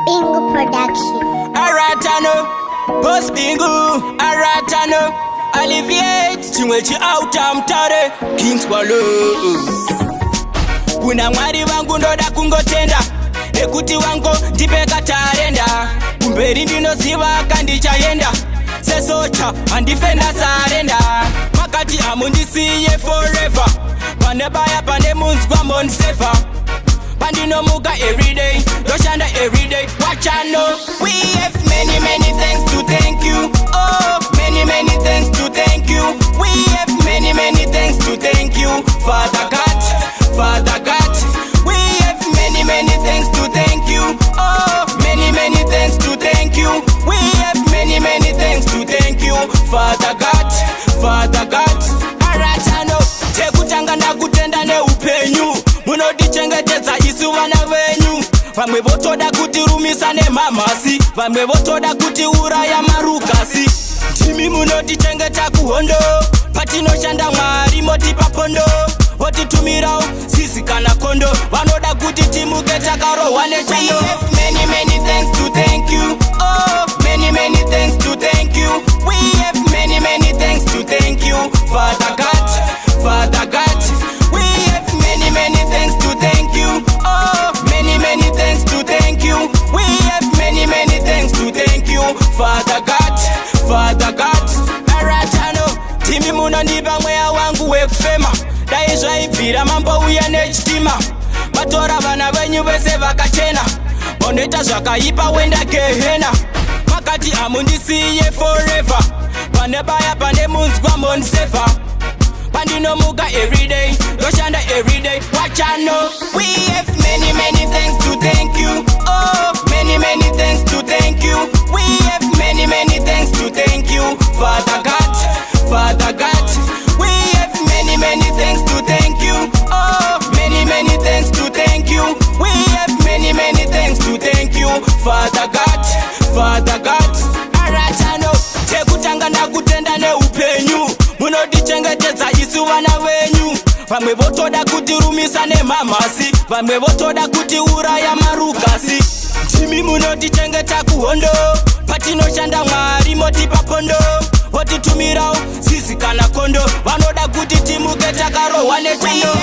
Bingu Production. Aratano, Post Bingu, Aratano, Alleviate, Chingwechi outta mtare, Kings Wallow. Kuna mwari wangu ndoda kungotenda, ekuti wango ndipeka tarenda. Kumberi ndinoziva kandichayenda, sesocha handifenda sarenda. Makati amundisiye forever, panebaya pane munzwa monsefa. Pandinomuka everyday, doshanda everyday, watch and know. We have many things to thank you. Oh, many things to thank you. We have many things to thank you. Father God, Father God. We have many things to thank you. Oh, many things to thank you. We have many things to thank you. Father God, Father God. Aratano, tekutanga ndakutenda neupenyu. Munodichengetedza isu vana venyu. Vamwe votoda kutirumisa nemamhasi, vamwe votoda kutiuraya marukasi. Timi munodichengeta kuhondo, patinoshanda Mwari motipa pondo. Votitumirawo sisi kana kondo, vanoda kuti timuke takarohwa nechando. We have many things to thank you. Oh, many things to thank you. We have many things to thank you. Father God, Father God. We have many things to thank you. Oh, many things to thank you. We have many things to thank you. Father God, Father God. Aratano, timi munondipa mweya wangu wekufema. Dai zvaibvira mambo uya nechitima. Matora vana venyu vese vakachena, boneta zvakaipa wenda gehena. Makati amundisiye forever, panebaya pane munzwa monsefa. Pandinomuka everyday, doshanda everyday, watch and know. We have many things to thank you. Oh, many things to thank you. We have many things to thank you. Father God, Father God. We have many things to thank you. Oh, many things to thank you. We have many things to thank you. Father God, Father God. Aratano, tekutanga ndakutenda neupenyu. Munodichengetedza isu vana venyu. Vamwe votoda kutirumisa nemamhasi, vamwe votoda kutiuraya marukasi. Timi munodichengeta kuhondo, patinoshanda Mwari motipa pondo. Votitumirawo sisi kana kondo, vanoda kuti timuke takarohwa nechando.